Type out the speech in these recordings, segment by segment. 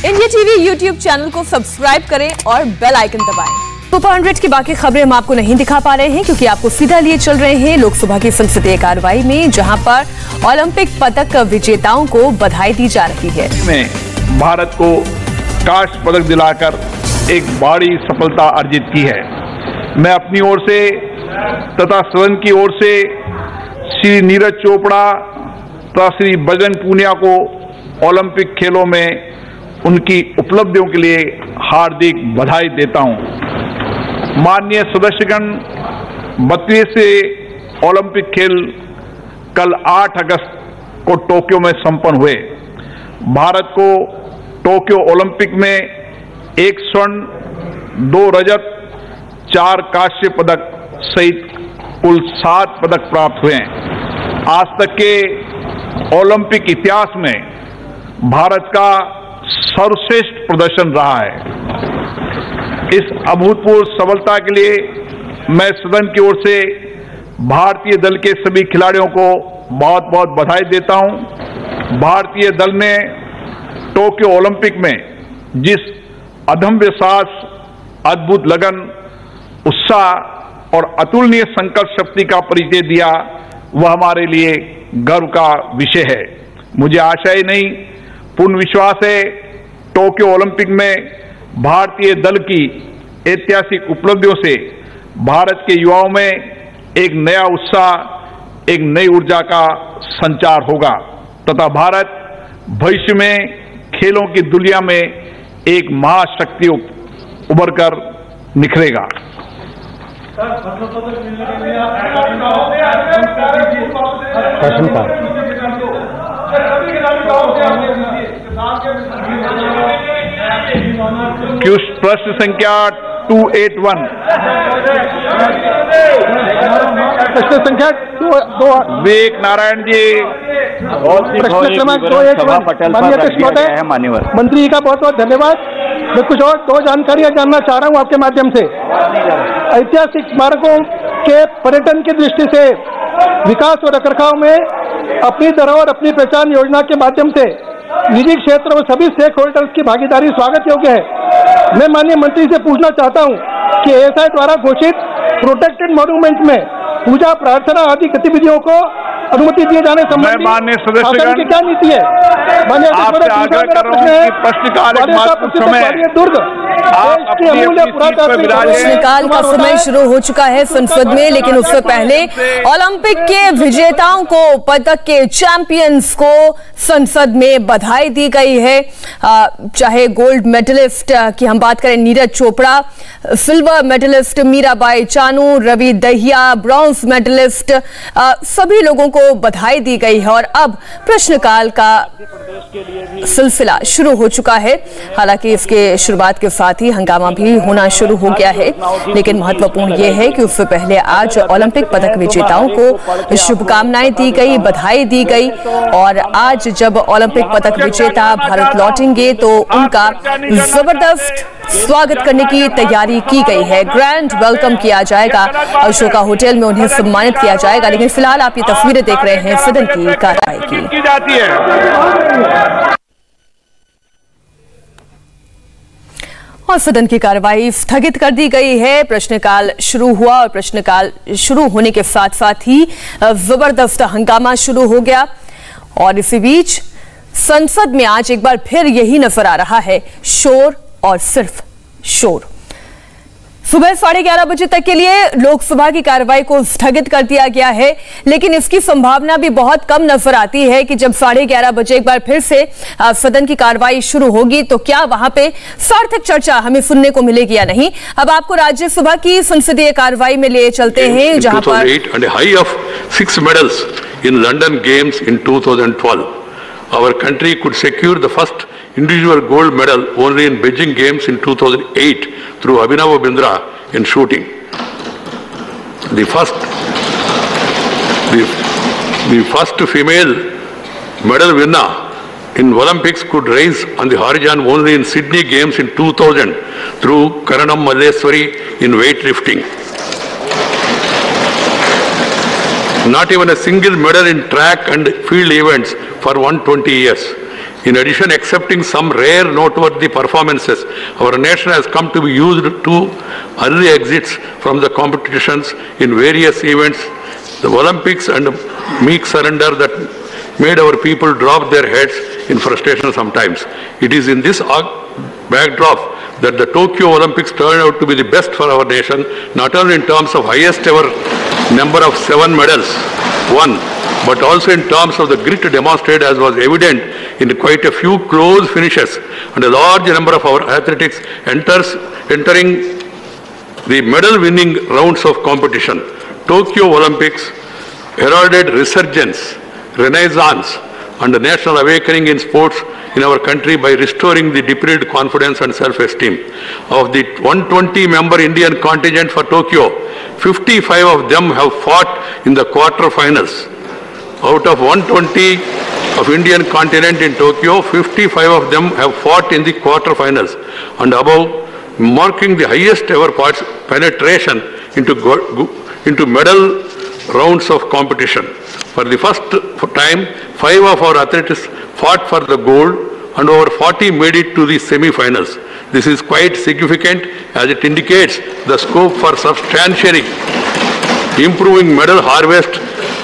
India TV YouTube channel को subscribe करें और बेल आइकन दबाएं। सुपर 100 की बाकी खबरें हम आपको नहीं दिखा पा रहे हैं क्योंकि आपको सीधा लिए चल रहे हैं लोकसभा की संसदीय कार्रवाई में, जहां पर ओलंपिक पदक विजेताओं को बधाई दी जा रही है। भारत को कांस्य पदक दिलाकर एक बड़ी सफलता अर्जित की है। मैं अपनी ओर से तथा सदन की ओर से श्री नीरज चोपड़ा तथा श्री बजरंग पूनिया को ओलंपिक खेलों में उनकी उपलब्धियों के लिए हार्दिक बधाई देता हूं। माननीय सदस्यगण, 32वें ओलंपिक खेल कल 8 अगस्त को टोक्यो में संपन्न हुए। भारत को टोक्यो ओलंपिक में 1 स्वर्ण, 2 रजत, 4 कांस्य पदक सहित कुल 7 पदक प्राप्त हुए हैं। आज तक के ओलंपिक इतिहास में भारत का सर्वश्रेष्ठ प्रदर्शन रहा है। इस अभूतपूर्व सफलता के लिए मैं सदन की ओर से भारतीय दल के सभी खिलाड़ियों को बहुत बहुत बधाई देता हूं। भारतीय दल ने टोक्यो ओलंपिक में जिस अदम्य साहस, अद्भुत लगन, उत्साह और अतुलनीय संकल्प शक्ति का परिचय दिया, वह हमारे लिए गर्व का विषय है। मुझे आशा ही नहीं, पूर्ण विश्वास है, टोक्यो ओलंपिक में भारतीय दल की ऐतिहासिक उपलब्धियों से भारत के युवाओं में एक नया उत्साह, एक नई ऊर्जा का संचार होगा तथा भारत भविष्य में खेलों की दुनिया में एक महाशक्ति उभर कर निखरेगा। प्रश्न संख्या 281। प्रश्न संख्या 2 विवेक नारायण जी। प्रश्न क्रमांक 281 माननीय मंत्री जी का बहुत बहुत धन्यवाद। मैं कुछ और 2 जानकारियां जानना चाह रहा हूं आपके माध्यम से। ऐतिहासिक स्मारकों के पर्यटन की दृष्टि से विकास और रखरखाव में अपनी धरोहर अपनी पहचान योजना के माध्यम से निजी क्षेत्र और सभी स्टेक होल्डर्स की भागीदारी स्वागत योग्य है। मैं माननीय मंत्री से पूछना चाहता हूं कि एएसआई द्वारा घोषित प्रोटेक्टेड मॉन्यूमेंट में पूजा प्रार्थना आदि गतिविधियों को अनुमति दिए जाने संबंधी माननीय सदस्यगण की क्या नीति है? आपसे आग्रह कर रहा हूं कि प्रश्नकाल प्रश्नकाल का समय शुरू हो चुका है संसद में, लेकिन उससे पहले ओलंपिक के विजेताओं को, पदक के चैंपियंस को संसद में बधाई दी गई है। चाहे गोल्ड मेडलिस्ट की हम बात करें Neeraj Chopra, silver medalist Mirabai Chanu, Ravi Dahiya, bronze medalist, सभी लोगों को बधाई दी गई है और अब प्रश्नकाल का सिलसिला शुरू हो चुका है। हालांकि इसके शुरुआत के साथ ही हंगामा भी होना शुरू हो गया है, लेकिन महत्वपूर्ण यह है कि उससे पहले आज ओलंपिक पदक विजेताओं को शुभकामनाएं दी गई, बधाई दी गई और आज जब ओलंपिक पदक विजेता भारत लौटेंगे तो उनका जबरदस्त स्वागत करने की तैयारी की गई है। ग्रैंड वेलकम किया जाएगा, अशोका होटल में उन्हें सम्मानित किया जाएगा। लेकिन फिलहाल आप ये तस्वीरें देख रहे हैं सदन की कार्रवाई की जाती है और सदन की कार्रवाई स्थगित कर दी गई है। प्रश्नकाल शुरू हुआ और प्रश्नकाल शुरू होने के साथ साथ ही जबरदस्त हंगामा शुरू हो गया और इसी बीच संसद में आज एक बार फिर यही नजर आ रहा है, शोर और सिर्फ शोर। सुबह 11:30 बजे तक के लिए लोकसभा की कार्रवाई को स्थगित कर दिया गया है, लेकिन इसकी संभावना भी बहुत कम नजर आती है कि जब 11:30 बजे एक बार फिर से सदन की कार्रवाई शुरू होगी तो क्या वहां पे सार्थक चर्चा हमें सुनने को मिलेगी या नहीं। अब आपको राज्यसभा की संसदीय कार्रवाई में ले चलते हैं, जहां पर 6 medals in London Games in 2012. Our country could secure the first individual gold medal only in Beijing Games in 2008 through Abhinav Bindra in shooting. The first female medal winner in Olympics could rise on the horizon only in Sydney Games in 2000 through Karanam Malleswari in weightlifting. Not even a single medal in track and field events for 120 years. In addition, accepting some rare noteworthy performances, our nation has come to be used to early exits from the competitions in various events, the Olympics and meek surrender that made our people drop their heads in frustration sometimes. It is in this backdrop that the Tokyo Olympics turned out to be the best for our nation, not only in terms of highest ever number of 7 medals won, but also in terms of the grit demonstrated, as was evident in quite a few close finishes and a large number of our athletics entering the medal-winning rounds of competition. Tokyo Olympics heralded resurgence, renaissance, and a national awakening in sports in our country by restoring the depleted confidence and self-esteem. Of the 120-member Indian contingent for Tokyo, 55 of them have fought in the quarter-finals. Out of 120 of Indian continent in Tokyo, 55 of them have fought in the quarter-finals and above, marking the highest ever penetration into medal rounds of competition. For the first time, 5 of our athletes fought for the gold and over 40 made it to the semi-finals. This is quite significant as it indicates the scope for substantially improving medal harvest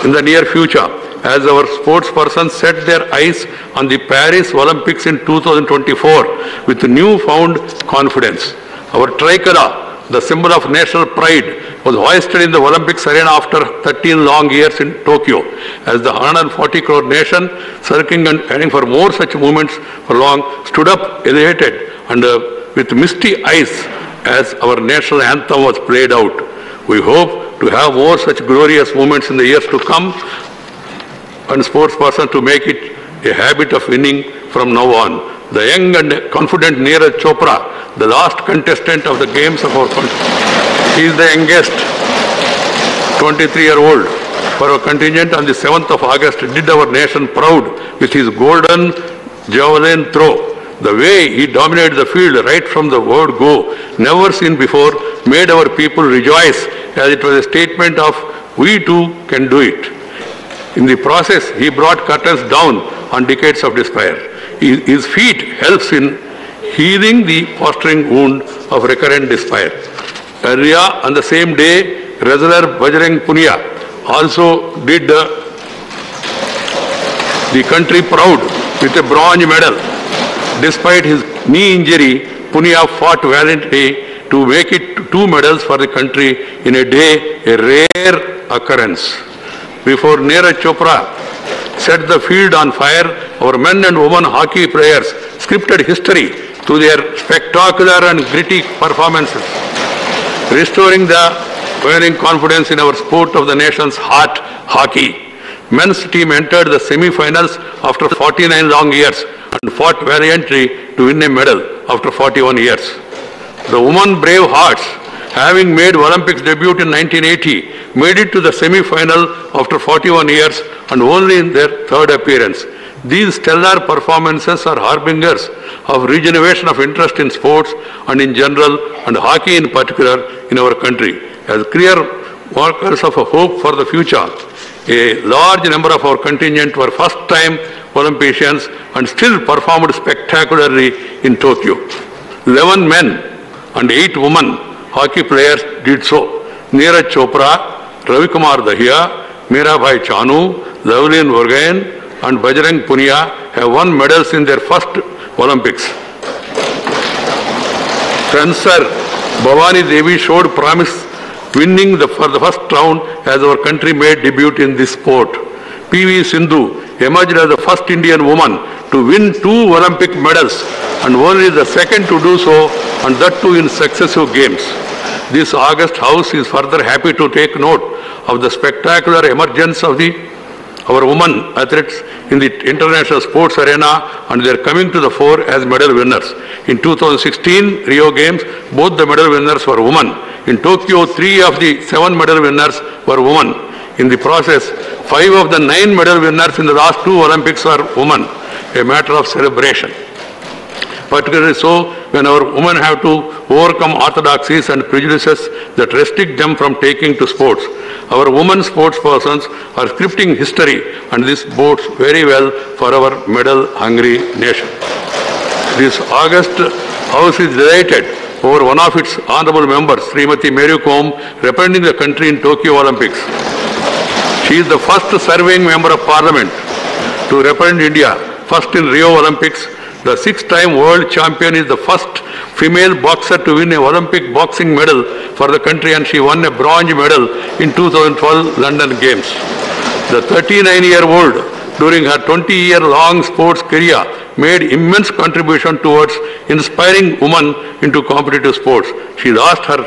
in the near future, as our sports persons set their eyes on the Paris Olympics in 2024 with newfound confidence. Our tricolor, the symbol of national pride, was hoisted in the Olympics arena after 13 long years in Tokyo, as the 140 crore nation, circling and heading for more such movements for long, stood up elated and with misty eyes as our national anthem was played out. We hope to have more such glorious moments in the years to come, and sports persons to make it a habit of winning from now on. The young and confident Neeraj Chopra, the last contestant of the games of our country, he is the youngest 23-year-old for our contingent on the 7th of August, did our nation proud with his golden javelin throw. The way he dominated the field right from the word go, never seen before, made our people rejoice, as it was a statement of we too can do it. In the process, he brought curtains down on decades of despair. His feat helps in healing the fostering wound of recurrent despair. Earlier on the same day, wrestler Bajrang Punia also did the country proud with a bronze medal. Despite his knee injury, Punia fought valiantly to make it 2 medals for the country in a day, a rare occurrence. Before Neeraj Chopra set the field on fire, our men and women hockey players scripted history through their spectacular and gritty performances, restoring the waning confidence in our sport of the nation's heart, hockey. Men's team entered the semi-finals after 49 long years and fought valiantly to win a medal after 41 years. The women brave hearts, having made Olympics debut in 1980, made it to the semi-final after 41 years and only in their 3rd appearance. These stellar performances are harbingers of regeneration of interest in sports and in general, and hockey in particular, in our country. As clear markers of a hope for the future, a large number of our contingent were first-time Olympians and still performed spectacularly in Tokyo. 11 men and 8 women hockey players did so. Neeraj Chopra, Ravikumar Dahiya, Mirabai Chanu, Lavleen Borgohain and Bajrang Punia have won medals in their first Olympics. Fencer Bhavani Devi showed promise, winning for the first round as our country made debut in this sport. P.V. Sindhu emerged as the first Indian woman to win 2 Olympic medals and only the second to do so, and that too in successive games. This August House is further happy to take note of the spectacular emergence of our women athletes in the international sports arena, and they are coming to the fore as medal winners. In 2016 Rio Games, both the medal winners were women. In Tokyo, 3 of the 7 medal winners were women. In the process, 5 of the 9 medal winners in the last 2 Olympics are women, a matter of celebration. particularly so when our women have to overcome orthodoxies and prejudices that restrict them from taking to sports. Our women sports persons are scripting history, and this bodes very well for our medal-hungry nation. This August House is delighted over one of its honorable members, Srimati Mary Kom, representing the country in Tokyo Olympics. She is the first serving member of Parliament to represent India, first in Rio Olympics. The six-time world champion is the first female boxer to win an Olympic boxing medal for the country, and she won a bronze medal in 2012 London Games. The 39-year-old, during her 20-year-long sports career, made immense contribution towards inspiring women into competitive sports. She lost her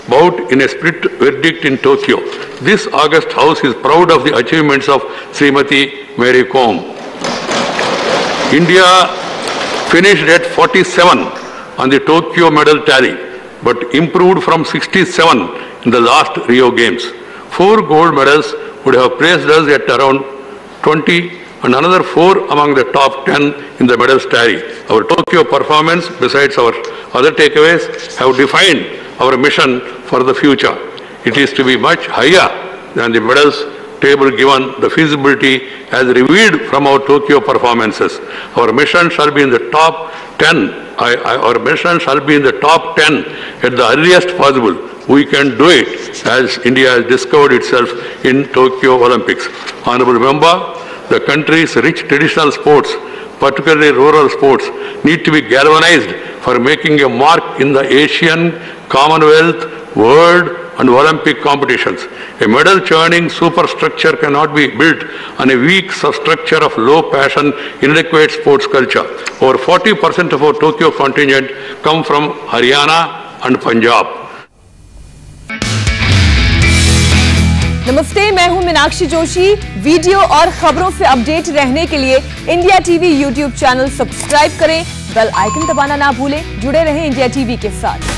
bout in a split verdict in Tokyo. This August House is proud of the achievements of Srimati Mary Kom. India finished at 47 on the Tokyo medal tally, but improved from 67 in the last Rio Games. 4 gold medals would have placed us at around 20, and another 4 among the top 10 in the medals tally. Our Tokyo performance, besides our other takeaways, have defined our mission for the future. It is to be much higher than the medals table given the feasibility as revealed from our Tokyo performances. Our mission shall be in the top 10. Our mission shall be in the top 10 at the earliest possible. We can do it as India has discovered itself in Tokyo Olympics. Honorable Member, the country's rich traditional sports, particularly rural sports, need to be galvanized for making a mark in the Asian, Commonwealth, World and Olympic competitions. A medal-churning superstructure cannot be built on a weak substructure of low passion, inadequate sports culture. Over 40% of our Tokyo contingent come from Haryana and Punjab. नमस्ते, मैं हूं Meenakshi Joshi. Video और खबरों से update रहने के लिए India TV YouTube channel subscribe करें, बेल आइकन दबाना ना भूलें। जुड़े रहें इंडिया टीवी के साथ।